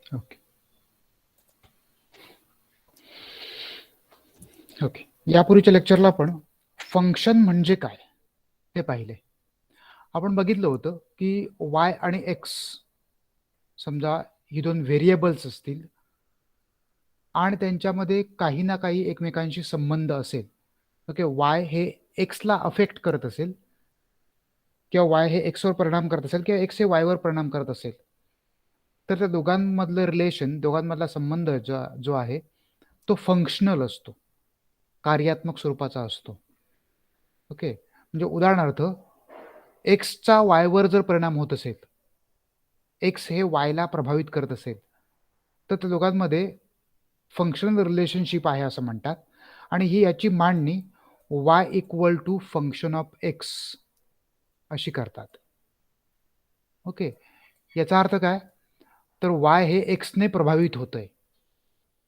Okay okay. यापूर्वीच्या लेक्चरला आपण function म्हणजे काय ते पाहिले. आपण बघितलं होतं की वाय आणि एक्स समजा ही दोन व्हेरिएबल्स असतील आणि त्यांच्यामध्ये काही ना काही एकमेकांशी संबंध असेल. ओके, वाय हे एक्सला अफेक्ट करत असेल किंवा वाय हे एक्सवर परिणाम करत असेल किंवा एक्स हे वायवर परिणाम करत असेल, तर त्या दोघांमधलं रिलेशन, दोघांमधला संबंध जो आहे तो फंक्शनल असतो, कार्यात्मक स्वरूपाचा असतो. ओके, म्हणजे उदाहरणार्थ एक्सचा वायवर जर परिणाम होत असेल, एक्स हे वायला प्रभावित करत असेल, तर त्या दोघांमध्ये फंक्शनल रिलेशनशिप आहे असं म्हणतात. आणि ही याची मांडणी Y equal to function of X अशी करतात. ओके, याचा अर्थ काय, तर वाय हे एक्सने प्रभावित होतंय,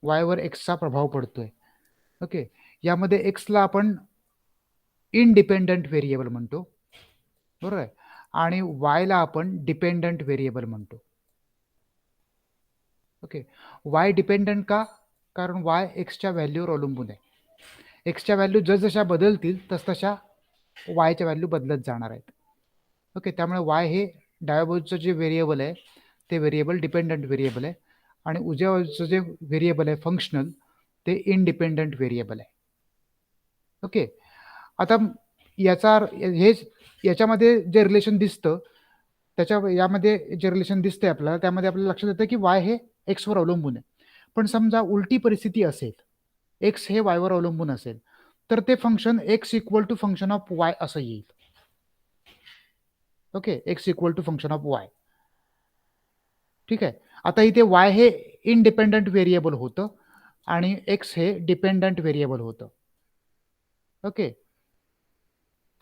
वायवर एक्सचा प्रभाव पडतोय. ओके, यामध्ये एक्सला आपण इनडिपेंडंट व्हेरिएबल म्हणतो, बरोबर आहे, आणि वायला आपण डिपेंडंट व्हेरिएबल म्हणतो. ओके, वाय डिपेंडंट का, कारण वाय एक्सच्या व्हॅल्यूवर अवलंबून आहे. एक्सच्या व्हॅल्यू जसजशा बदलतील तसतशा वायच्या व्हॅल्यू बदलत जाणार आहेत. ओके, त्यामुळे वाय हे डाव्या बाजूचं जे व्हेरिएबल आहे ते व्हेरिएबल डिपेंडंट व्हेरिएबल आहे आणि उजव्या बाजूचं जे व्हेरिएबल आहे फंक्शनल ते इनडिपेंडंट व्हेरिएबल आहे. ओके, आता याच्यामध्ये जे रिलेशन दिसतं यामध्ये जे रिलेशन दिसतंय आपल्याला, त्यामध्ये आपल्याला लक्षात येतं की वाय हे एक्सवर अवलंबून आहे. पण समजा उलटी परिस्थिती असेल, एक्स हे वायवर अवलंबून असेल, तर ते function X equal to function of Y असं येईल. Okay, X equal to function of Y. ठीक आहे, आता इथे वाय हे इनडिपेंडंट व्हेरिएबल होतं आणि एक्स हे डिपेंडंट व्हेरिएबल होतं. ओके,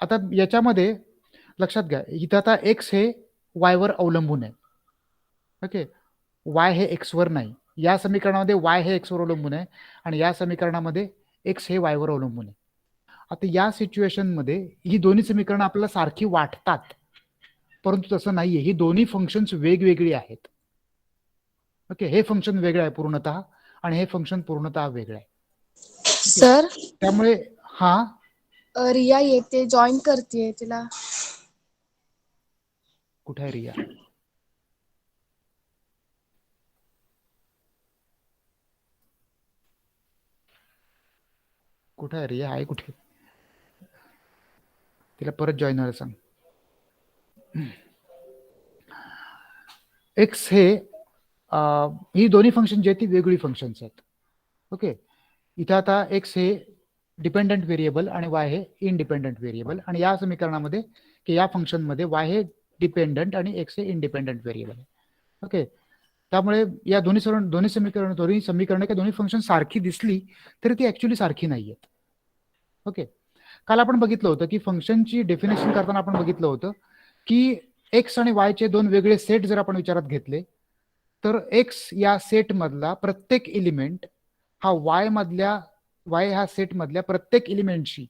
आता याच्यामध्ये लक्षात घ्या, इथं आता एक्स हे वायवर अवलंबून आहे. ओके, वाय हे एक्सवर नाही. या समीकरणामध्ये वाय हे एक्सवर अवलंबून आहे आणि या समीकरणामध्ये एक्स हे वायवर अवलंबून आहे. आता या सिच्युएशनमध्ये ही दोन्ही समीकरणं आपल्याला सारखी वाटतात, परंतु तसं नाहीये. ही दोन्ही फंक्शन्स वेगवेगळी आहेत. ओके, हे फंक्शन वेगळं आहे पूर्णतः आणि हे फंक्शन पूर्णतः वेगळं आहे. सर, त्यामुळे हा रिया येते, जॉईन करते तिला. कुठे आहे रिया? कुठे आहे रिया? आहे कुठे? तिला परत जॉईन व्हायला सांग. एक्स हे ही दोन्ही फंक्शन जे आहेत ती वेगळी फंक्शन्स आहेत. ओके, इथं आता एक्स हे डिपेंडंट व्हेरिएबल आणि वाय हे इनडिपेंडंट व्हेरिएबल, आणि या समीकरणामध्ये की या फंक्शनमध्ये वाय हे डिपेंडंट आणि एक्स हे इंडिपेंडंट व्हेरिएबल आहे. ओके, त्यामुळे या दोन्ही समीकरण दोन्ही फंक्शन सारखी दिसली तरी ती ऍक्च्युली सारखी नाही आहेत. ओके, काल आपण बघितलं होतं की फंक्शनची डेफिनेशन करताना आपण बघितलं होतं की एक्स आणि वायचे दोन वेगळे सेट जर आपण विचारात घेतले, तर एक्स या सेट मधला प्रत्येक एलिमेंट हा वाय ह्या सेट मधल्या प्रत्येक एलिमेंटशी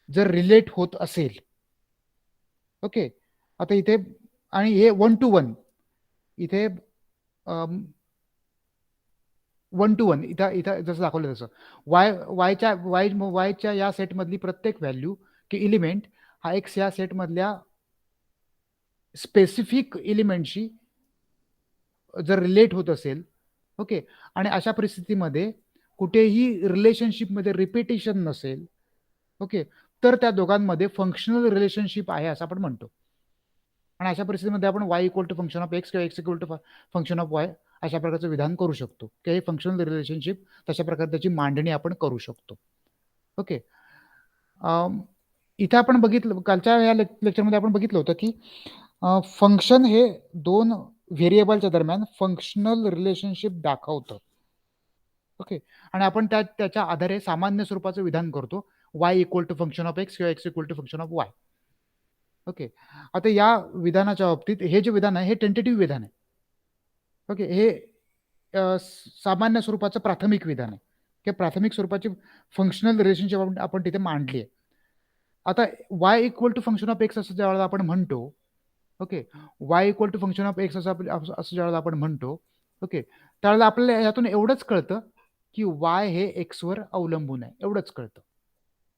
जर रिलेट होत असेल, ओके, आता इथे आणि हे 1 to 1 इथे 1 to 1 इथं इथं जसं दाखवलं तसं वायच्या या सेटमधली प्रत्येक व्हॅल्यू की एलिमेंट हा एक्स या सेटमधल्या स्पेसिफिक एलिमेंटशी जर रिलेट होत असेल, ओके, आणि अशा परिस्थितीमध्ये कुठेही रिलेशनशिपमध्ये रिपिटेशन नसेल, ओके, तर त्या दोघांमध्ये फंक्शनल रिलेशनशिप आहे असं आपण म्हणतो. आणि अशा परिस्थितीमध्ये आपण Y equal to function of X किंवा X equal to function of Y अशा प्रकारचं विधान करू शकतो किंवा हे फंक्शनल रिलेशनशिप तशा प्रकारे त्याची मांडणी आपण करू शकतो. ओके, इथे आपण बघितलं, कालच्या या लेक्चरमध्ये आपण बघितलं होतं की फंक्शन हे दोन व्हेरिएबलच्या दरम्यान फंक्शनल रिलेशनशिप दाखवतं. ओके, आणि आपण त्याच्या आधारे सामान्य स्वरूपाचं विधान करतो, Y equal to function of X किंवा X equal to function of Y. Okay, आता या विधानाच्या बाबतीत हे जे विधान आहे हे टेंटेटिव्ह विधान आहे. ओके, हे सामान्य स्वरूपाचं प्राथमिक विधान आहे किंवा प्राथमिक स्वरूपाची फंक्शनल रिलेशनशिप आपण तिथे मांडली आहे. आता Y equal to function of X असं ज्या वेळेला आपण म्हणतो, okay, Y equal to function of X असं ज्या वेळेला आपण म्हणतो, ओके, त्यावेळेला आपल्याला यातून एवढंच कळतं की वाय हे एक्सवर अवलंबून आहे, एवढंच कळतं.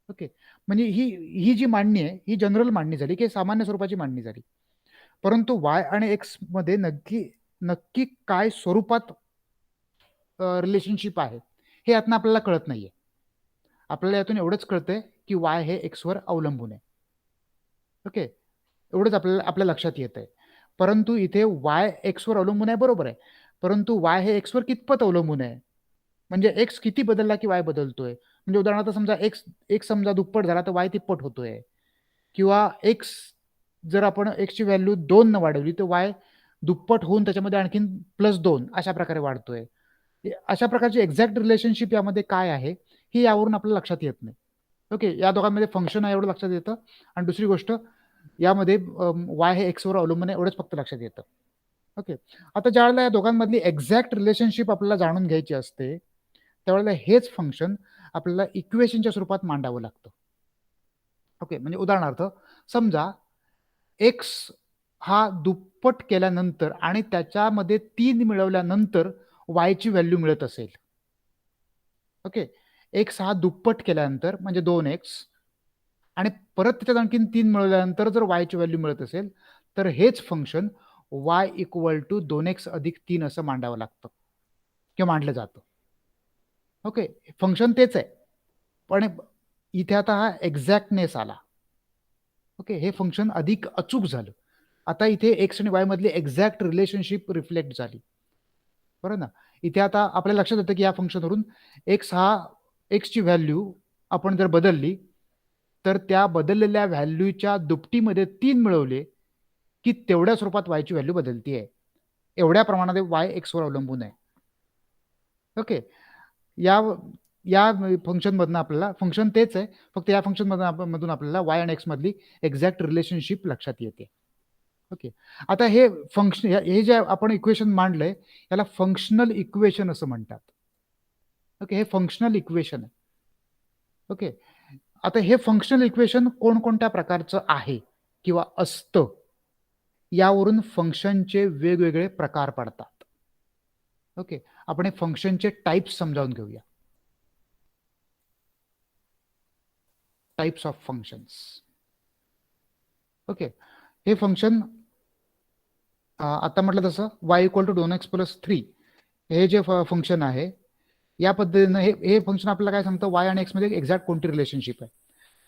ओके, म्हणजे ही ही जी मांडणी आहे ही जनरल मांडणी झाली, की सामान्य स्वरूपाची मांडणी झाली. परंतु वाय आणि एक्स मध्ये नक्की नक्की काय स्वरूपात रिलेशनशिप आहे हे यातनं आपल्याला कळत नाहीये. आपल्याला यातून एवढंच कळतंय की वाय हे एक्सवर अवलंबून आहे. ओके, एवढंच आपल्या लक्षात येत आहे. परंतु इथे वाय एक्सवर अवलंबून आहे, बरोबर आहे, परंतु वाय हे एक्सवर कितपत अवलंबून आहे, म्हणजे एक्स किती बदलला की वाय बदलतोय. म्हणजे उदाहरणार्थ समजा एक्स समजा दुप्पट झाला तर वाय तिप्पट होतोय, किंवा एक्स जर आपण एक्सची व्हॅल्यू 2 न वाढवली तर वाय दुप्पट होऊन त्याच्यामध्ये आणखीन +2 अशा प्रकारे वाढतोय. अशा प्रकारची एक्झॅक्ट रिलेशनशिप यामध्ये काय आहे हे यावरून आपल्याला लक्षात येत नाही. ओके, या दोघांमध्ये फंक्शन आहे एवढं लक्षात येतं, आणि दुसरी गोष्ट यामध्ये वाय हे एक्सवर अवलंबून आहे एवढंच फक्त लक्षात येतं. ओके, आता ज्यावेळेला या दोघांमधली एक्झॅक्ट रिलेशनशिप आपल्याला जाणून घ्यायची असते त्यावेळेला हेच फंक्शन आपल्याला इक्वेशनच्या स्वरूपात मांडावं लागतं. ओके, म्हणजे उदाहरणार्थ समजा एक्स हा दुप्पट केल्यानंतर आणि त्याच्यामध्ये 3 मिळवल्यानंतर वायची व्हॅल्यू मिळत असेल. ओके, एक्स हा दुप्पट केल्यानंतर म्हणजे 2x आणि परत त्याच्यात आणखीन 3 मिळवल्यानंतर जर वायची व्हॅल्यू मिळत असेल तर हेच function y equal to 2x अधिक 3 असं मांडावं लागतं किंवा मांडलं जातं. ओके, फंक्शन तेच आहे, पण इथे आता हा एक्झॅक्टनेस आला. ओके, हे फंक्शन अधिक अचूक झालं. आता इथे एक्स आणि वाय मधली एक्झॅक्ट रिलेशनशिप रिफ्लेक्ट झाली, बरोबर ना. इथे आता आपल्या लक्षात येतं की या फंक्शनवरून एक्सची व्हॅल्यू आपण जर बदलली तर त्या बदललेल्या व्हॅल्यूच्या दुपटीमध्ये 3 मिळवले की तेवढ्या स्वरूपात वायची व्हॅल्यू बदलतीये. एवढ्या प्रमाणात वाय एक्सवर अवलंबून आहे. ओके, या या फंक्शन मधून आपल्याला फंक्शन तेच आहे, फक्त या फंक्शन मधून आपल्याला वाय आणि एक्स मधली एक्झॅक्ट रिलेशनशिप लक्षात येते. ओके, आता हे फंक्शन हे जे आपण इक्वेशन मांडलंय याला फंक्शनल इक्वेशन असं म्हणतात. ओके, हे फंक्शनल इक्वेशन आहे. ओके, आता हे फंक्शनल इक्वेशन कोणकोणत्या प्रकारचं आहे किंवा असतं यावरून फंक्शनचे वेगवेगळे प्रकार पडतात. ओके, आपण हे फंक्शनचे टाइप्स समजावून घेऊया. Types of functions. ओके, हे फंक्शन आता म्हटलं तसं y equal to 2x plus 3 हे जे फंक्शन आहे या पद्धतीनं हे फंक्शन आपल्याला काय सांगतं, y आणि x मध्ये एक्झॅक्ट कोणती रिलेशनशिप आहे.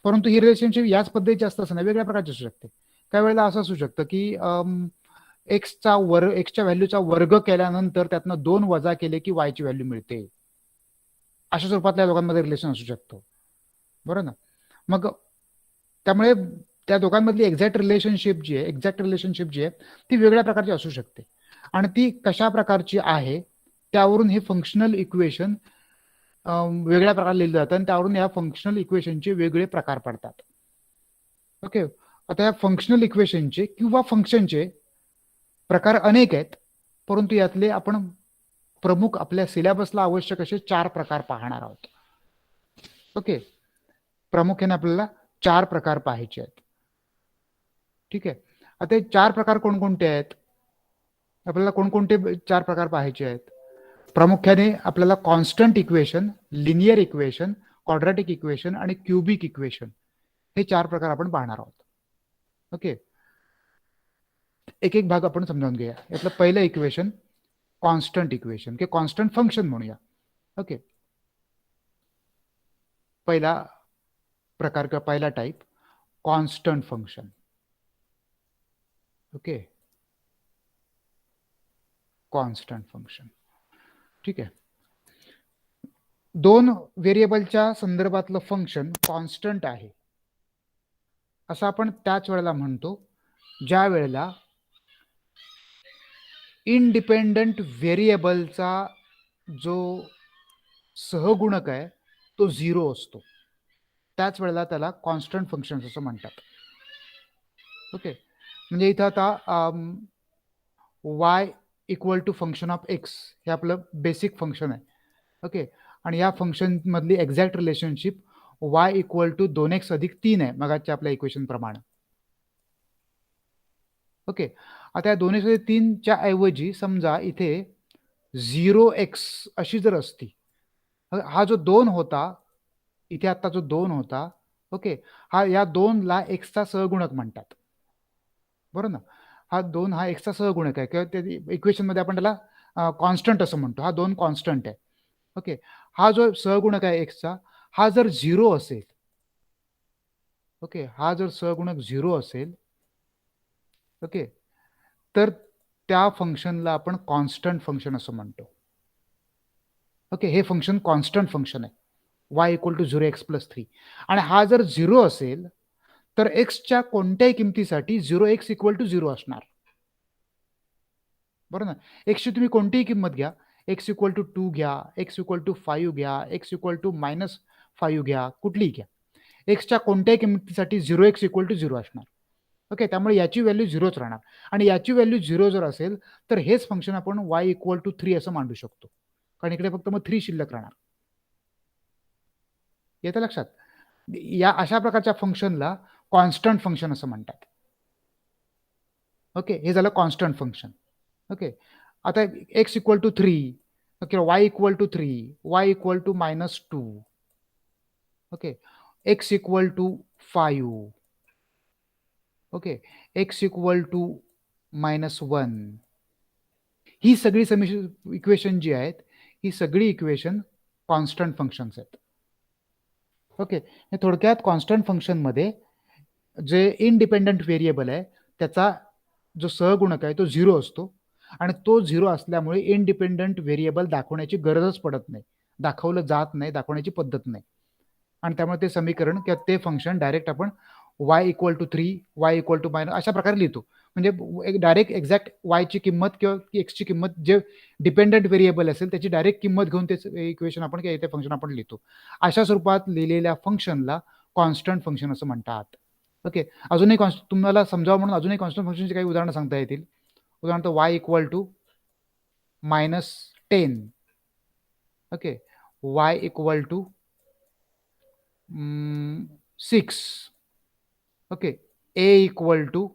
परंतु ही रिलेशनशिप याच पद्धतीची असतं असं नाही, वेगळ्या प्रकारची असू शकते. काही वेळेला असं असू शकतं की एक्सच्या व्हॅल्यूचा वर्ग केल्यानंतर त्यातनं 2 वजा केले की वायची व्हॅल्यू मिळते. अशा स्वरूपातल्या दोघांमध्ये रिलेशन असू शकतो, बरोबर ना. मग त्यामुळे त्या दोघांमधली एक्झॅक्ट रिलेशनशिप जी आहे ती वेगळ्या प्रकारची असू शकते, आणि ती कशा प्रकारची आहे त्यावरून हे फंक्शनल इक्वेशन वेगळ्या प्रकारे लिहिलं जातं, आणि त्यावरून या फंक्शनल इक्वेशनचे वेगळे प्रकार पडतात. ओके, आता या फंक्शनल इक्वेशनचे किंवा फंक्शनचे प्रकार अनेक आहेत, परंतु यातले आपण प्रमुख आपल्या सिलेबसला आवश्यक असे 4 प्रकार पाहणार आहोत. ओके, प्रामुख्याने आपल्याला 4 प्रकार पाहायचे आहेत. ठीक आहे, आता हे 4 प्रकार कोणकोणते आहेत, आपल्याला कोणकोणते 4 प्रकार पाहायचे आहेत. प्रामुख्याने आपल्याला constant equation, linear equation, quadratic equation आणि क्युबिक इक्वेशन हे 4 प्रकार आपण पाहणार आहोत. ओके, एक एक भाग आपण समजावून घेऊया. यातलं पहिलं इक्वेशन कॉन्स्टंट इक्वेशन किंवा कॉन्स्टंट फंक्शन म्हणूया. ओके, पहिला प्रकार किंवा पहिला type constant function. Okay, constant function. ठीक आहे, 2 व्हेरिएबलच्या संदर्भातलं फंक्शन कॉन्स्टंट आहे असं आपण त्याच वेळेला म्हणतो ज्या वेळेला इंडिपेंडंट व्हेरिएबलचा जो सहगुणक आहे तो 0 असतो, त्याच वेळेला त्याला कॉन्स्टंट फंक्शन असं म्हणतात. ओके, म्हणजे इथं आता y equal to function of x हे आपलं बेसिक फंक्शन आहे. ओके, आणि या फंक्शन मधली exact relationship y equal to 2x अधिक 3 आहे मगाच्या आपल्या इक्वेशन प्रमाणे. ओके, आता या 2x अधिक 3 च्या ऐवजी समजा इथे 0x अशी जर असती, हा जो 2 होता इथे, आता जो 2 होता, ओके, हा या 2ला एक्सचा सहगुणक म्हणतात, बरोबर ना. हा 2 हा एक्सचा सहगुणक आहे, किंवा इक्वेशन मध्ये आपण त्याला कॉन्स्टंट असं म्हणतो. हा 2 कॉन्स्टंट आहे. ओके, हा जो सहगुणक आहे एक्सचा, हा जर 0 असेल, ओके, हा जर सहगुणक 0 असेल, ओके, तर त्या फंक्शनला आपण कॉन्स्टंट फंक्शन असं म्हणतो. ओके, हे फंक्शन कॉन्स्टंट फंक्शन आहे, y इक्वल टू 0x+3. आणि हा जर 0 असेल तर एक्सच्या कोणत्याही किमतीसाठी 0x इक्वल टू 0 असणार, बरोबर ना. एक्सची तुम्ही कोणतीही किंमत घ्या, x इक्वल टू 2 घ्या, x इक्वल टू 5 घ्या, x इक्वल टू -5 घ्या, कुठलीही घ्या, एक्सच्या कोणत्याही किमतीसाठी 0x इक्वल टू 0 असणार. ओके, त्यामुळे याची व्हॅल्यू 0च राहणार. आणि याची व्हॅल्यू 0 जर असेल तर हेच फंक्शन आपण y इक्वल टू 3 असं मांडू शकतो, कारण इकडे फक्त मग 3 शिल्लक राहणार. येतं लक्षात. या अशा प्रकारच्या फंक्शनला कॉन्स्टंट फंक्शन असं म्हणतात. ओके, हे झालं कॉन्स्टंट फंक्शन. ओके, आता x इक्वल टू 3 किंवा y equal to 3, y equal to -2, okay, x equal to 5, okay, x equal to -1, ही सगळी इक्वेशन जी आहेत, ही सगळी इक्वेशन कॉन्स्टंट फंक्शन्स आहेत. ओके, हे थोडक्यात कॉन्स्टंट फंक्शनमध्ये जे इनडिपेंडंट व्हेरिएबल आहे त्याचा जो सहगुणक आहे तो 0 असतो, आणि तो 0 असल्यामुळे इनडिपेंडंट व्हेरिएबल दाखवण्याची गरजच पडत नाही, दाखवलं जात नाही, दाखवण्याची पद्धत नाही. आणि त्यामुळे ते समीकरण किंवा ते फंक्शन डायरेक्ट आपण y equal to 3, y equal to -, अशा प्रकारे लिहितो. म्हणजे डायरेक्ट एक्झॅक्ट y ची किंमत किंवा x ची किंमत जे डिपेंडंट व्हेरिएबल असेल त्याची डायरेक्ट किंमत घेऊन ते इक्वेशन आपण किंवा ते फंक्शन आपण लिहितो. अशा स्वरूपात लिहिलेल्या फंक्शनला कॉन्स्टंट फंक्शन असं म्हणतात. ओके, अजूनही तुम्हाला समजावं म्हणून अजूनही कॉन्स्टंट फंक्शनची काही उदाहरणं सांगता येतील. उदाहरणार्थ y equal to -10, okay, y equal to 6, okay, a equal to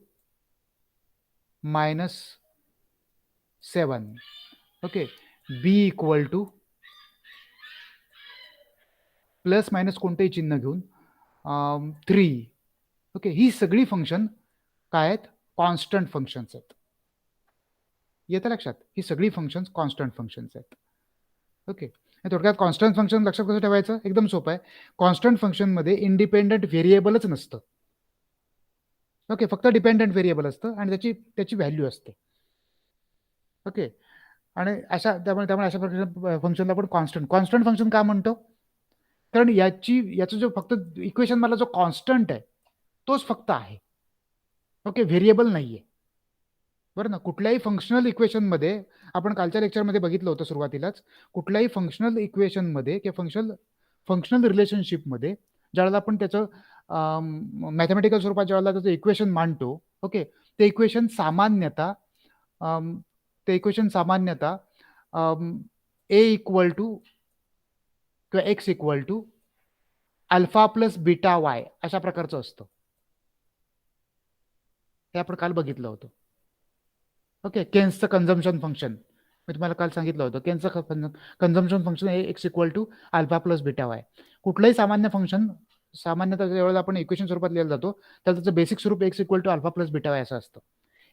-7, okay, b equal to plus minus कोणतेही चिन्ह घेऊन 3. ओके, ही सगळी फंक्शन काय आहेत, कॉन्स्टंट फंक्शन्स आहेत. येतं लक्षात, ही सगळी फंक्शन्स कॉन्स्टंट फंक्शन्स आहेत. ओके, थोडक्यात कॉन्स्टंट फंक्शन लक्षात कसं ठेवायचं, एकदम सोपं आहे. कॉन्स्टंट फंक्शनमध्ये इंडिपेंडंट व्हेरिएबलच नसतं. ओके, फक्त डिपेंडंट व्हेरिएबल असतं आणि त्याची व्हॅल्यू असते. ओके, आणि त्यामुळे अशा प्रकारच्या फंक्शनला आपण कॉन्स्टंट फंक्शन का म्हणतो, कारण याचा जो फक्त इक्वेशन मला जो कॉन्स्टंट आहे तोच फक्त आहे. ओके, व्हेरिएबल नाहीये, बरं ना. कुठल्याही फंक्शनल इक्वेशनमध्ये आपण कालच्या लेक्चरमध्ये बघितलं होतं सुरुवातीलाच, कुठल्याही फंक्शनल इक्वेशनमध्ये किंवा फंक्शनल रिलेशनशिपमध्ये ज्यावेळेला आपण त्याचं मॅथमॅटिकल स्वरूपात ज्यावेळेला त्याचं इक्वेशन मांडतो, ओके, ते इक्वेशन सामान्यतः ए इक्वल टू किंवा X equal to alpha plus beta Y अशा प्रकारचं असतं. हे आपण काल बघितलं होतं. ओके, केन्सचं कन्झम्पशन फंक्शन मी तुम्हाला काल सांगितलं होतं. केन्सचं कन्झम्पशन फंक्शन हे X equal to alpha plus beta Y. कुठलंही सामान्य फंक्शन सामान्यतः ज्यावेळेला आपण इक्वेशन स्वरूपात लिहिलं जातो तर त्याचं बेसिक स्वरूप X equal to alpha plus beta Y असं असतं.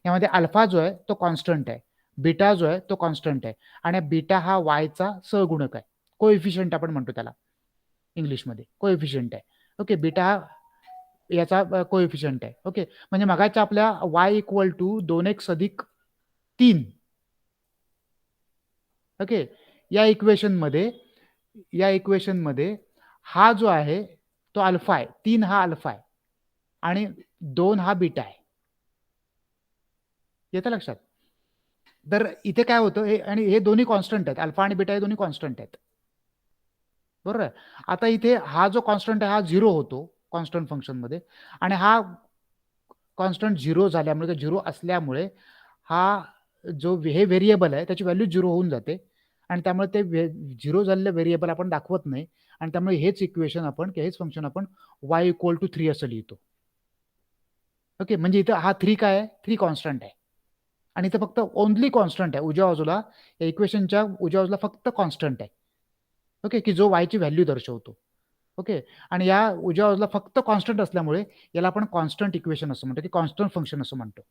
यामध्ये अल्फा जो आहे तो कॉन्स्टंट आहे, बीटा जो आहे तो कॉन्स्टंट आहे, आणि बीटा हा वायचा सहगुणक आहे, कोएफिशियंट आपण म्हणतो त्याला इंग्लिशमध्ये, कोएफिशियंट आहे. ओके, बीटा हा याचा कोएफिशियंट आहे. ओके, म्हणजे मगाच्या आपल्या y इक्वल टू 2x अधिक 3, ओके, या इक्वेशनमध्ये हा जो आहे तो अल्फा आहे, 3 हा अल्फा आहे आणि 2 हा बीटा आहे. येतं लक्षात. तर इथे काय होतं, हे दोन्ही कॉन्स्टंट आहेत, अल्फा आणि बीटा हे दोन्ही कॉन्स्टंट आहेत, बरोबर आहे. आता इथे हा जो कॉन्स्टंट आहे हा 0 होतो कॉन्स्टंट फंक्शनमध्ये, आणि हा कॉन्स्टंट 0 झाल्यामुळे, 0 असल्यामुळे हा जो हे व्हेरिएबल आहे त्याची व्हॅल्यू 0 होऊन जाते, आणि त्यामुळे ते 0 झालेलं व्हेरिएबल आपण दाखवत नाही, आणि त्यामुळे हेच इक्वेशन आपण हेच फंक्शन आपण y इक्वल टू 3 असं लिहितो. ओके, म्हणजे इथं हा 3 काय आहे, 3 कॉन्स्टंट आहे, आणि इथं फक्त ओनली कॉन्स्टंट आहे उजव्या बाजूला, या इक्वेशनच्या उजव्या बाजूला फक्त कॉन्स्टंट आहे. ओके, की जो वायची व्हॅल्यू दर्शवतो. ओके, आणि या उजव्या बाजूला फक्त कॉन्स्टंट असल्यामुळे याला आपण कॉन्स्टंट इक्वेशन असं म्हणतो, की कॉन्स्टंट फंक्शन असं म्हणतो.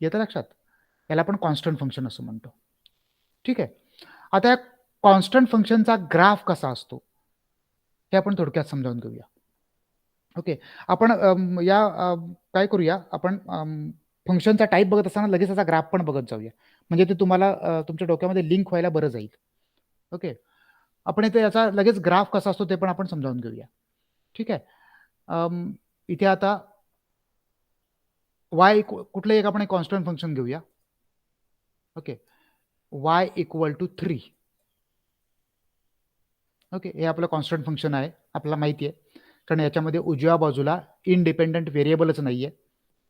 येतं लक्षात? याला आपण कॉन्स्टंट फंक्शन असं म्हणतो. ठीक आहे. आता या कॉन्स्टंट फंक्शनचा ग्राफ कसा असतो हे आपण थोडक्यात समजावून घेऊया. ओके, आपण काय करूया, आपण फंक्शनचा टाईप बघत असताना लगेच त्याचा ग्राफ पण बघत जाऊया, म्हणजे ते तुम्हाला तुमच्या डोक्यामध्ये लिंक व्हायला बरं जाईल. ओके, आपण इथे याचा लगेच ग्राफ कसा असतो ते पण आपण समजावून घेऊया. ठीक आहे. इथे आता y कुठलंही एक आपण एक कॉन्स्टंट फंक्शन घेऊया. Okay, y equal to 3. Okay, हे आपलं कॉन्स्टंट फंक्शन आहे, आपल्याला माहिती आहे, कारण याच्यामध्ये उजव्या बाजूला इनडिपेंडंट व्हेरिएबलच नाही आहे.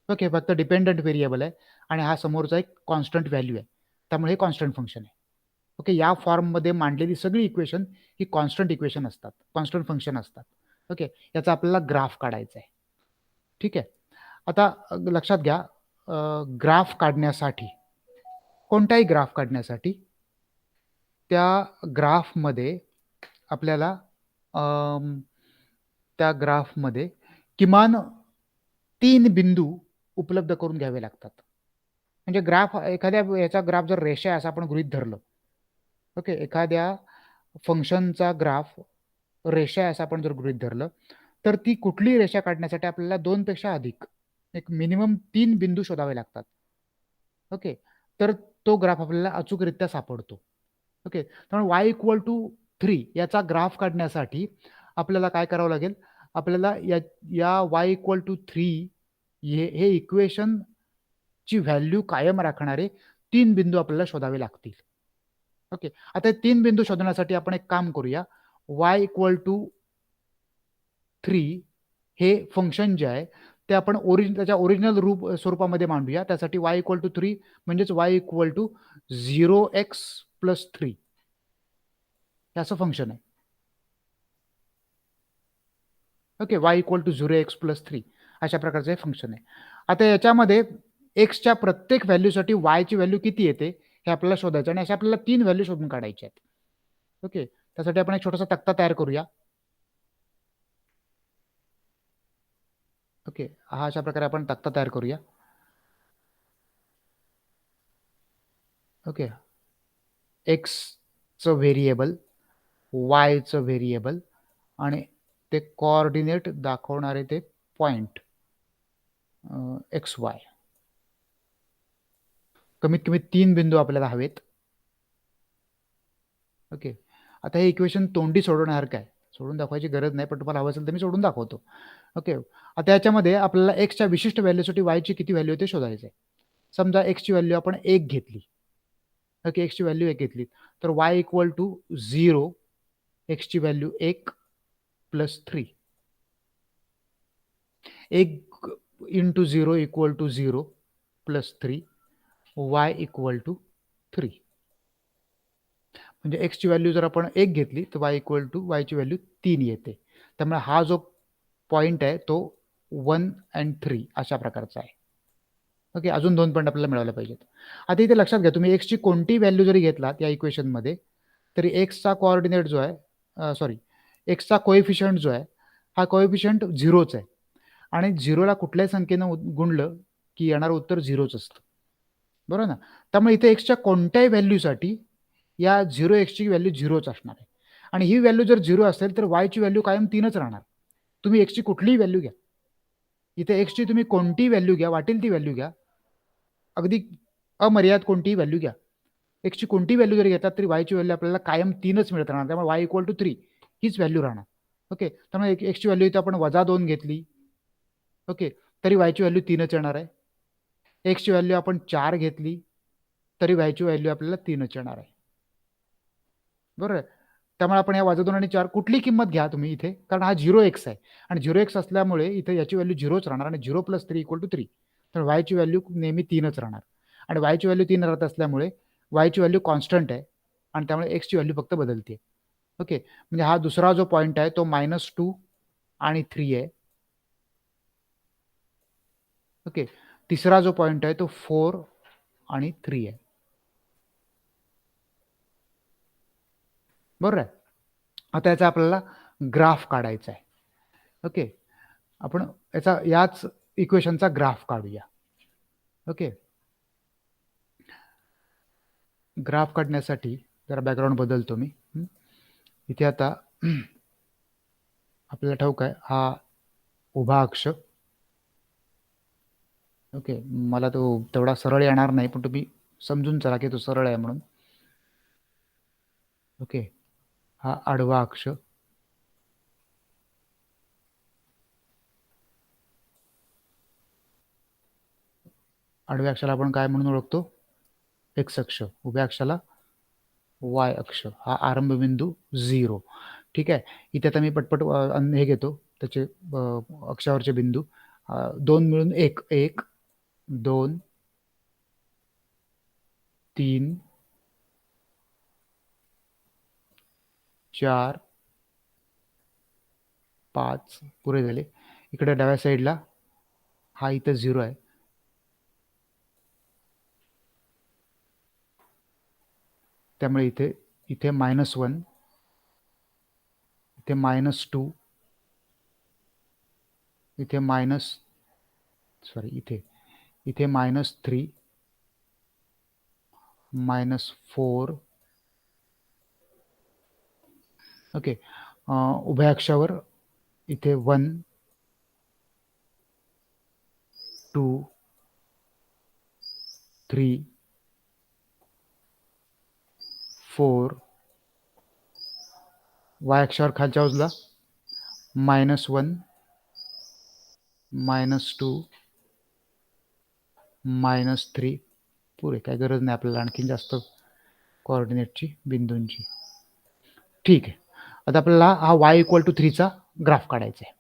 ओके, फक्त डिपेंडंट व्हेरिएबल आहे आणि हा समोरचा एक कॉन्स्टंट व्हॅल्यू आहे, त्यामुळे हे कॉन्स्टंट फंक्शन आहे. ओके, या फॉर्ममध्ये मांडलेली सगळी इक्वेशन ही कॉन्स्टंट इक्वेशन असतात, कॉन्स्टंट फंक्शन असतात. ओके, याचा आपल्याला ग्राफ काढायचा आहे. ठीक आहे. आता लक्षात घ्या, ग्राफ काढण्यासाठी, कोणताही ग्राफ काढण्यासाठी त्या ग्राफमध्ये आपल्याला त्या ग्राफमध्ये किमान 3 बिंदू उपलब्ध करून घ्यावे लागतात. म्हणजे ग्राफ, एखाद्या याचा ग्राफ जर रेषा आहे असं आपण गृहीत धरलं. ओके, एखाद्या फंक्शनचा ग्राफ रेषा आहे असं आपण जर गृहीत धरलं, तर ती कुठली रेषा काढण्यासाठी आपल्याला 2 पेक्षा अधिक एक मिनिमम 3 बिंदू शोधावे लागतात. ओके, तर तो ग्राफ आपल्याला अचूकरित्या सापडतो. ओके, त्यामुळे y इक्वल टू 3 याचा ग्राफ काढण्यासाठी आपल्याला काय करावं लागेल, आपल्याला या y इक्वल टू 3 हे इक्वेशन ची व्हॅल्यू कायम राखणारे 3 बिंदू आपल्याला शोधावे लागतील. ओके, आता 3 बिंदू शोधण्यासाठी आपण एक काम करूया, y इक्वल टू 3 हे फंक्शन जे आहे ते आपण त्याच्या ओरिजिनल स्वरूपामध्ये मांडूया. त्यासाठी y इक्वल टू 3 म्हणजेच y equal to 0x plus 3 हे असं फंक्शन आहे. Okay, y equal to 0x plus 3 अशा प्रकारचं हे फंक्शन आहे. आता याच्यामध्ये एक्सच्या प्रत्येक व्हॅल्यूसाठी y ची व्हॅल्यू किती येते हे आपल्याला शोधायचं, आणि अशा आपल्याला 3 व्हॅल्यू शोधून काढायच्या आहेत. ओके, त्यासाठी आपण एक छोटासा तक्ता तयार करूया. ओके, हा अशा प्रकारे आपण तक्ता तयार करूया. ओके, एक्सचं व्हेरिएबल, वायचं व्हेरिएबल आणि ते कोऑर्डिनेट दाखवणारे ते पॉइंट XY. कमीत कमी 3 बिंदू आपल्याला हवेत. ओके, आता हे इक्वेशन तोंडी सोडवण्यासारखं आहे, सोडून दाखवायची गरज नाही, पण तुम्हाला हवं असेल तर मी सोडून दाखवतो. ओके, आता याच्यामध्ये आपल्याला एक्सच्या विशिष्ट व्हॅल्यूसाठी वायची किती व्हॅल्यू आहे ते शोधायचं आहे. समजा एक्सची व्हॅल्यू आपण 1 घेतली. ओके, एक्सची व्हॅल्यू 1 घेतली, तर वाय इक्वल टू 0, एक्सची value 1 plus 3. 1 into 0 equal to 0 plus 3, Y equal to 3. म्हणजे एक्सची व्हॅल्यू जर आपण 1 घेतली तर वाय इक्वल टू वायची व्हॅल्यू 3 येते. त्यामुळे हा जो पॉईंट आहे तो 1 and 3 अशा प्रकारचा आहे. ओके, अजून 2 पॉईंट आपल्याला मिळाले पाहिजेत. आता इथे लक्षात घ्या, तुम्ही एक्सची कोणती व्हॅल्यू जरी घेतलात या इक्वेशनमध्ये तरी एक्सचा कोऑर्डिनेट जो आहे, एक्सचा कोएफिशियंट जो आहे हा कोएफिशियंट 0च आहे, आणि 0ला कुठल्याही संख्येनं गुणलं की येणारं उत्तर 0च असतं, बरोबर ना. त्यामुळे इथे एक्सच्या कोणत्याही व्हॅल्यूसाठी या 0x व्हॅल्यू 0च असणार आहे, आणि ही व्हॅल्यू जर 0 असेल तर वायची व्हॅल्यू कायम 3च राहणार. तुम्ही एक्सची कुठलीही व्हॅल्यू घ्या, इथे एक्सची तुम्ही कोणतीही व्हॅल्यू घ्या, वाटेल ती व्हॅल्यू घ्या, अगदी अमर्याद कोणतीही व्हॅल्यू घ्या, एक्सची कोणती व्हॅल्यू जरी घेतात तरी वायची व्हॅल्यू आपल्याला कायम 3च मिळत राहणार. त्यामुळे वाय इक्वल टू 3 हीच व्हॅल्यू राहणार. ओके, त्यामुळे एक्सची व्हॅल्यू इथे आपण -2 घेतली, ओके, तरी वायची व्हॅल्यू 3च येणार आहे. एक्सची व्हॅल्यू आपण 4 घेतली तरी वायची व्हॅल्यू आपल्याला 3च येणार आहे, बरोबर. त्यामुळे आपण या -2 आणि 4 कुठली किंमत घ्या तुम्ही इथे, कारण हा 0x आहे आणि 0x असल्यामुळे इथे याची व्हॅल्यू 0च राहणार, आणि 0 प्लस 3 इक्वल टू 3, तर वायची व्हॅल्यू नेहमी 3च राहणार, आणि वायची व्हॅल्यू 3 राहत असल्यामुळे वायची व्हॅल्यू कॉन्स्टंट आहे आणि त्यामुळे एक्सची व्हॅल्यू फक्त बदलते. ओके, म्हणजे हा दुसरा जो पॉईंट आहे तो -2 आणि 3 आहे. ओके, तिसरा जो पॉइंट आहे तो 4 आणि 3 आहे. बरोबर आहे. आता याचा आपल्याला ग्राफ काढायचा आहे. ओके, आपण याच इक्वेशनचा ग्राफ काढूया. ओके, ग्राफ काढण्यासाठी जरा बॅकग्राऊंड बदलतो मी. इथे आता आपल्याला ठाऊक आहे हा उभा अक्ष. ओके, मला तो तेवढा सरळ येणार नाही, पण तुम्ही समजून चला की तो सरळ आहे म्हणून. ओके, हा आडवा अक्ष, आडव्या अक्षाला आपण काय म्हणून ओळखतो? एक्स अक्ष. उभ्या अक्षाला वाय अक्ष. हा आरंभ बिंदू 0. ठीक आहे. इथे आता मी पटपट हे घेतो त्याचे अक्षावरचे बिंदू. 2 मिळून 1, 1, 2, 3, 4, 5 पुरे झाले. इकडे डाव्या साईडला हा इथं 0 आहे. त्यामुळे इथे -1, इथे -2, इथे इथे -3, -4. ओके, उभ्या अक्षावर इथे 1, 2, 3, 4. वाय अक्षावर खालच्या बाजूला -1, -2, -3. पुरे, काय गरज नाही आपल्याला आणखीन जास्त कोऑर्डिनेटची, बिंदूंची. ठीक आहे. आता आपल्याला हा y=3चा ग्राफ काढायचा आहे.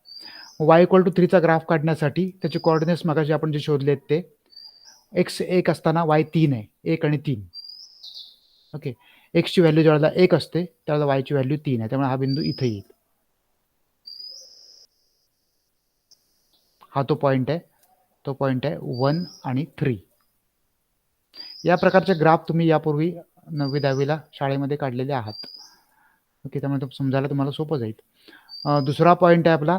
y=3चा ग्राफ काढण्यासाठी त्याचे कोऑर्डिनेट्स मगाशी आपण जे शोधले आहेत ते x 1 असताना y 3 आहे. 1 आणि 3. ओके, x ची व्हॅल्यू ज्यावेळेला 1 असते त्यावेळेला y ची व्हॅल्यू 3 आहे. त्यामुळे हा बिंदू इथे येईल. हा तो पॉइंट आहे. तो पॉइंट आहे 1 आणि 3. या प्रकारचे ग्राफ तुम्ही यापूर्वी 9वी 10वीला शाळेमध्ये काढलेले आहात. ओके, त्यामुळे तो समजायला तुम्हाला सोपं जाईल. दुसरा पॉइंट आहे आपला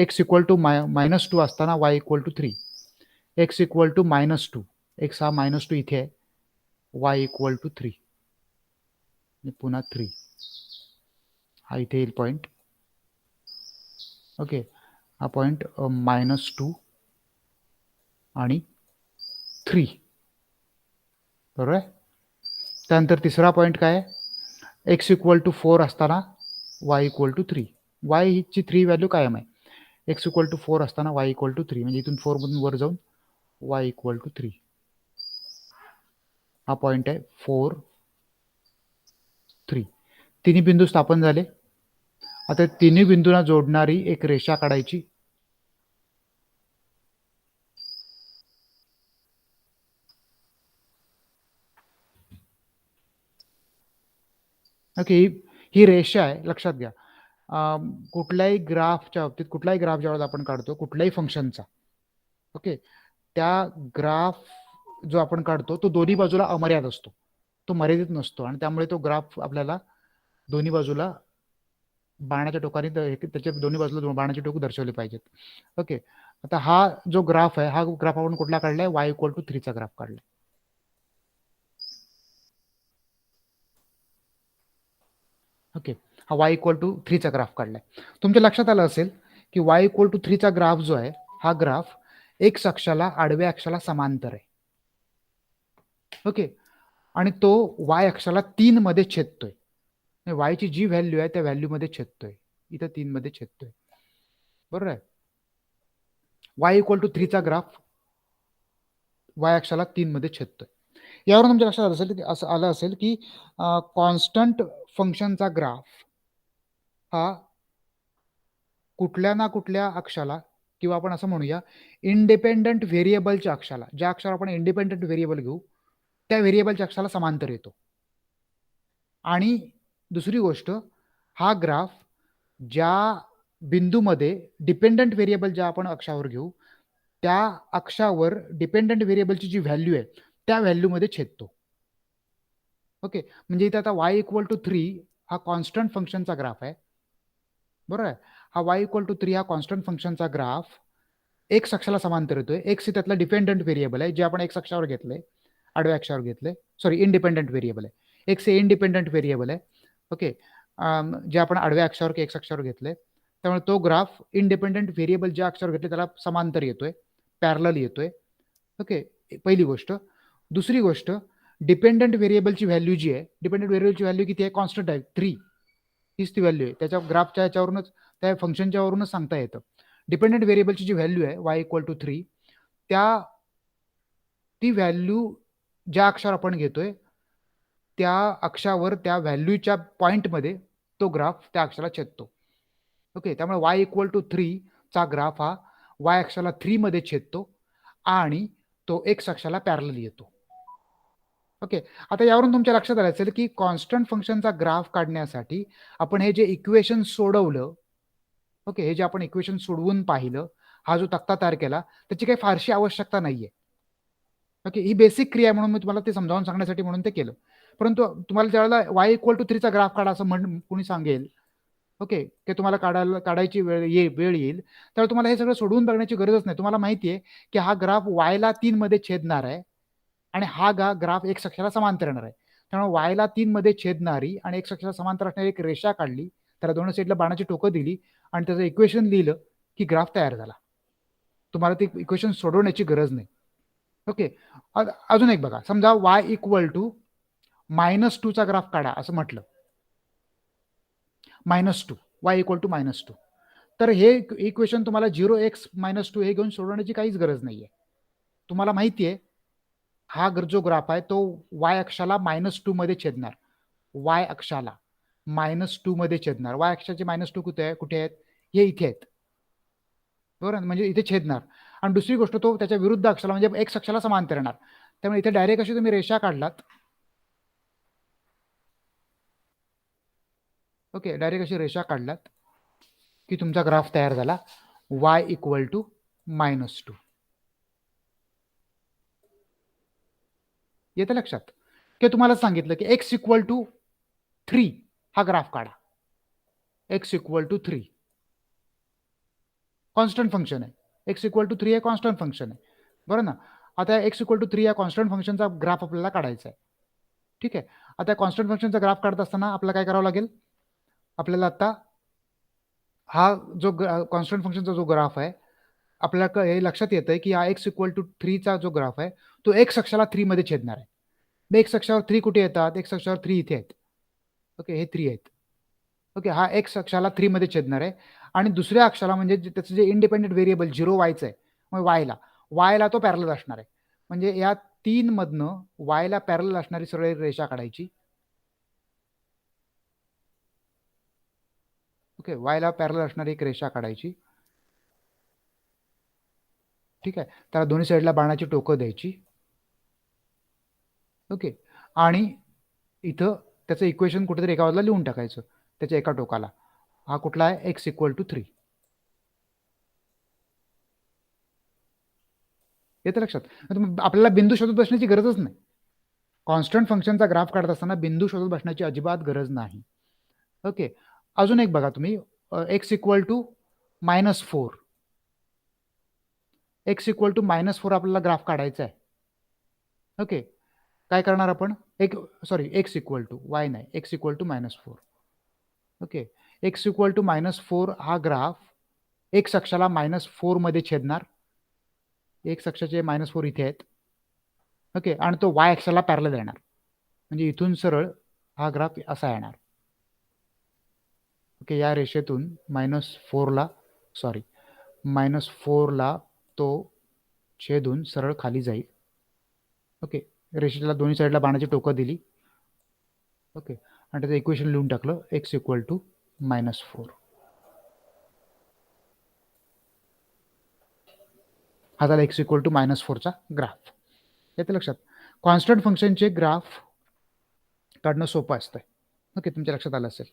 x -2 असताना y=3. x -2, x हा -2 इथे आहे, y=3 आणि पुन्हा 3. हा इथे येईल पॉइंट. ओके, हा पॉइंट -2 आणि 3. बरोबर आहे. त्यानंतर तिसरा पॉइंट काय आहे? x = 4 असताना y=3. y ची 3 व्हॅल्यू कायम आहे. x = 4 असताना y=3, म्हणजे इथून 4 मधून वर जाऊन y=3. हा पॉइंट आहे 4, 3. तिन्ही बिंदू स्थापन झाले. आता तिन्ही बिंदूंना जोडणारी एक रेषा काढायची. ओके, ही रेषा आहे, लक्षात घ्या. कुठल्याही ग्राफच्या बाबतीत, कुठलाही ग्राफ ज्यावेळेला आपण काढतो कुठल्याही फंक्शनचा, ओके, त्या ग्राफ जो आपण काढतो तो दोन्ही बाजूला अमर्याद असतो, तो मर्यादित नसतो, आणि त्यामुळे तो ग्राफ आपल्याला दोन्ही बाजूला बाणाच्या टोकाने त्याच्या दोन्ही बाजूला बाणाचे टोक दर्शवले पाहिजेत. ओके, आता हा जो ग्राफ आहे, हा ग्राफ आपण कुठला काढलाय? y=3चा ग्राफ काढलाय. ओके, हा y=3चा ग्राफ काढलाय. तुमच्या लक्षात आलं असेल की y=3चा ग्राफ जो आहे, हा ग्राफ x अक्षाला, आडव्या अक्षाला समांतर आहे. ओके, आणि तो y अक्षाला 3 मध्ये छेदतोय. y ची जी व्हॅल्यू आहे त्या व्हॅल्यू मध्ये छेदतोय, इथं 3 मध्ये छेदतोय. बरोबर आहे. y=3चा ग्राफ y अक्षाला 3 मध्ये छेदतोय. यावरून तुमच्या लक्षात आलं असेल की कॉन्स्टंट फंक्शनचा ग्राफ हा कुठल्या ना कुठल्या अक्षाला, किंवा आपण असं म्हणूया इंडिपेंडंट व्हेरिएबलच्या अक्षाला, ज्या अक्षरावर आपण इंडिपेंडंट व्हेरिएबल घेऊ त्या व्हेरिएबलच्या अक्षाला समांतर येतो. आणि दुसरी गोष्ट, हा ग्राफ ज्या बिंदूमध्ये डिपेंडंट व्हेरिएबल ज्या आपण अक्षावर घेऊ त्या अक्षावर डिपेंडंट व्हेरिएबलची जी व्हॅल्यू आहे त्या व्हॅल्यूमध्ये छेदतो. ओके, म्हणजे इथे आता y इक्वल टू 3 हा कॉन्स्टंट फंक्शनचा ग्राफ आहे, बरोबर आहे. हा y इक्वल टू 3 हा कॉन्स्टंट फंक्शनचा ग्राफ एक्स अक्षाला समांतर येतोय. एक्स हे त्यातला डिपेंडंट व्हेरिएबल आहे जे आपण एक्स अक्षावर घेतलंय, आडव्या अक्षावर घेतलंय, सॉरी इंडिपेंडंट व्हेरिएबल आहे. एक्स हे इंडिपेंडंट व्हेरिएबल आहे. ओके, जे आपण आडव्या अक्षावर की एक्स अक्षावर घेतलंय, त्यामुळे तो ग्राफ इंडिपेंडंट व्हेरिएबल ज्या अक्षावर घेतले त्याला समांतर येतोय, पॅरलल येतोय. ओके, पहिली गोष्ट. दुसरी गोष्ट, डिपेंडंट व्हेरिएबलची व्हॅल्यू जी आहे, डिपेंडंट व्हेरिएबलची व्हॅल्यू किती आहे? कॉन्स्टंट आहे, 3. हीच ती व्हॅल्यू आहे. त्याच्या ग्राफच्या याच्यावरूनच, त्या फंक्शनच्या वरूनच सांगता येतं. डिपेंडंट व्हेरिएबलची जी व्हॅल्यू आहे y इक्वल टू 3, ती व्हॅल्यू ज्या अक्षावर आपण घेतोय त्या अक्षावर त्या व्हॅल्यूच्या पॉइंटमध्ये तो ग्राफ त्या अक्षाला छेदतो. ओके, त्यामुळे y इक्वल टू 3 चा ग्राफ हा y अक्षाला 3 मध्ये छेदतो आणि तो x अक्षाला पॅरलल येतो. ओके, आता यावरून तुमच्या लक्षात आलं असेल की कॉन्स्टंट फंक्शनचा ग्राफ काढण्यासाठी आपण हे जे इक्वेशन सोडवलं, ओके, हे जे आपण इक्वेशन सोडवून पाहिलं, हा जो तक्ता तयार केला, त्याची काही फारशी आवश्यकता नाहीये. ओके, ही बेसिक क्रिया म्हणून मी तुम्हाला ते समजावून सांगण्यासाठी म्हणून ते केलं. परंतु तुम्हाला ज्यावेळेला y इक्वल टू 3 चा ग्राफ काढा असं कोणी सांगेल, ओके, ते तुम्हाला काढायची वेळ येईल, त्यावेळेला तुम्हाला हे सगळं सोडवून बघण्याची गरजच नाही. तुम्हाला माहिती आहे की हा ग्राफ y ला 3 मध्ये छेदणार आहे आणि हा ग्राफ x अक्षाला समांतर येणार आहे. त्यामुळे y ला 3 मध्ये छेदणारी आणि x अक्षाला समांतर असणारी एक रेषा काढली, त्याला दोन्ही साईडला बाणाची टोकं दिली आणि त्याचं इक्वेशन लिहिलं की ग्राफ तयार झाला. तुम्हाला ते इक्वेशन सोडवण्याची गरज नाही. ओके, अजून एक बघा, समजा y इक्वल टू -2 चा ग्राफ काढा असं म्हटलं, -2, y इक्वल टू -2, तर हे इक्वेशन तुम्हाला 0x -2 हे घेऊन सोडवण्याची काहीच गरज नाहीये. तुम्हाला माहिती आहे हा जो ग्राफ आहे तो y अक्षाला -2 मध्ये छेदणार, y अक्षाला -2 मध्ये छेदणार. y अक्षाचे -2 कुठे आहेत? हे इथे आहेत, बरोबर, म्हणजे इथे छेदणार. आणि दुसरी गोष्ट, तो त्याच्या विरुद्ध अक्षाला म्हणजे एक्स अक्षाला समांतर येणार. त्यामुळे इथे डायरेक्ट अशी तुम्ही रेषा काढलात, ओके, डायरेक्ट अशी रेषा काढलात की तुमचा ग्राफ तयार झाला y इक्वल टू -2. येतं लक्षात? की तुम्हाला सांगितलं की x इक्वल टू 3 हा ग्राफ काढा. x equal to 3 constant function आहे, x इक्वल टू 3 हे कॉन्स्टंट फंक्शन आहे, बरं ना. आता x इक्वल टू 3 या कॉन्स्टंट फंक्शनचा ग्राफ आपल्याला काढायचा आहे. ठीक आहे, आता कॉन्स्टंट फंक्शनचा ग्राफ काढत असताना आपल्याला काय करावं लागेल? आपल्याला आता हा जो कॉन्स्टंट फंक्शनचा जो ग्राफ आहे, आपल्याला हे लक्षात येतंय की हा x इक्वल टू 3 चा जो ग्राफ आहे तो x अक्षाला 3 मध्ये छेदणार आहे. मग x अक्षावर 3 कुठे येतात? x अक्षावर 3 इथे आहेत. ओके, हे 3 आहेत. ओके, हा x अक्षाला 3 मध्ये छेदणार आहे आणि दुसऱ्या अक्षाला म्हणजे त्याचं जे इंडिपेंडंट व्हेरिएबल 0 y आहे, मग y ला तो पॅरलल असणार आहे. म्हणजे या 3 मधनं y ला पॅरलल असणारी सरळ रेषा काढायची. ओके, y ला पॅरलल असणारी एक रेषा काढायची. ठीक आहे, त्याला दोन्ही साईडला बाणाची टोकं द्यायची. ओके, आणि इथं त्याचं इक्वेशन कुठेतरी एका बाजूला लिहून टाकायचं, त्याच्या एका टोकाला. हा कुठला आहे? x equal to 3. येतं लक्षात? आपल्याला बिंदू शोधत बसण्याची गरजच नाही. कॉन्स्टंट फंक्शनचा ग्राफ काढत असताना बिंदू शोधत बसण्याची अजिबात गरज नाही. ओके, अजून एक बघा तुम्ही, x equal to -4. x equal to -4 आपल्याला ग्राफ काढायचा आहे. ओके, काय करणार आपण? x इक्वल टू y नाही, x equal to -4. Okay, x equal to -4 हा ग्राफ x अक्षाला -4 मध्ये छेदणार. x अक्षाचे -4 इथे आहेत. ओके, आणि तो y अक्षाला पॅरलल येणार, म्हणजे इथून सरळ हा ग्राफ असा येणार. ओके, या रेषेतून -4 ला तो छेदून सरळ खाली जाईल. ओके, रेषेला दोन्ही साईडला बाणाची टोकं दिली. ओके, आणि त्याचं इक्वेशन लिहून टाकलं, x इक्वल टू -4. हा झाला x इक्वल टू -4 चा ग्राफ. येतं लक्षात? कॉन्स्टंट फंक्शनचे ग्राफ काढणं सोपं असतं. ओके, तुमच्या लक्षात आलं असेल.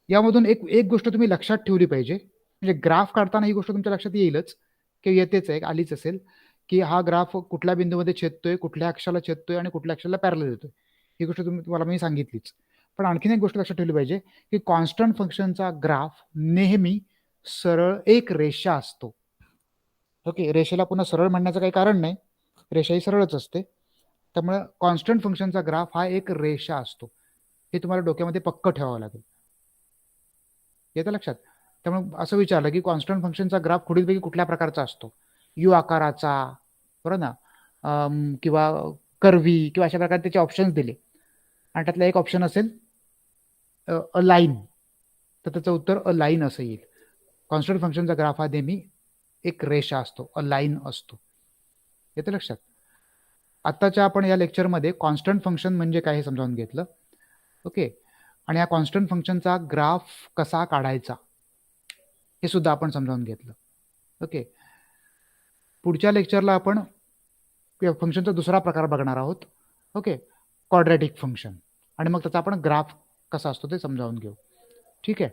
यामधून एक गोष्ट तुम्ही लक्षात ठेवली पाहिजे, म्हणजे ग्राफ काढताना ही गोष्ट तुमच्या लक्षात येईलच किंवा येतेच आहे, आलीच असेल, की हा ग्राफ कुठल्या बिंदूमध्ये छेदतोय, कुठल्या अक्षाला छेदतोय आणि कुठल्या अक्षाला पॅरलल देतोय. ही गोष्ट तुम्हाला मी सांगितलीच. पण आणखीन एक गोष्ट लक्षात ठेवली पाहिजे, की कॉन्स्टंट फंक्शनचा ग्राफ नेहमी सरळ एक रेषा असतो. ओके, रेषेला पुन्हा सरळ म्हणण्याचं काही कारण नाही, रेषा ही सरळच असते. त्यामुळे कॉन्स्टंट फंक्शनचा ग्राफ हा एक रेषा असतो. हे तुम्हाला डोक्यामध्ये पक्क ठेवावं लागेल. येतं लक्षात? त्यामुळे असं विचारलं की कॉन्स्टंट फंक्शनचा ग्राफ पुढीलपैकी कुठल्या प्रकारचा असतो? यू आकाराचा, बरोबर ना, किंवा कर्वी किंवा अशा प्रकारे त्याचे ऑप्शन्स दिले आणि त्यातला एक ऑप्शन असेल अ लाईन, तर त्याचं उत्तर अ लाईन असं येईल. कॉन्स्टंट फंक्शनचा ग्राफ हा नेहमी एक रेषा असतो, अ लाईन असतो. येतं लक्षात? आत्ताच्या आपण या लेक्चरमध्ये कॉन्स्टंट फंक्शन म्हणजे काय हे समजावून घेतलं. ओके, आणि या कॉन्स्टंट फंक्शनचा ग्राफ कसा काढायचा हे सुद्धा आपण समजावून घेतलं. ओके, पुढच्या लेक्चरला आपण फंक्शनचा दुसरा प्रकार बघणार आहोत. ओके, क्वाड्रॅटिक फंक्शन, आणि मग त्याचा आपण ग्राफ कसा असतो ते समजावून घेऊ. ठीक आहे.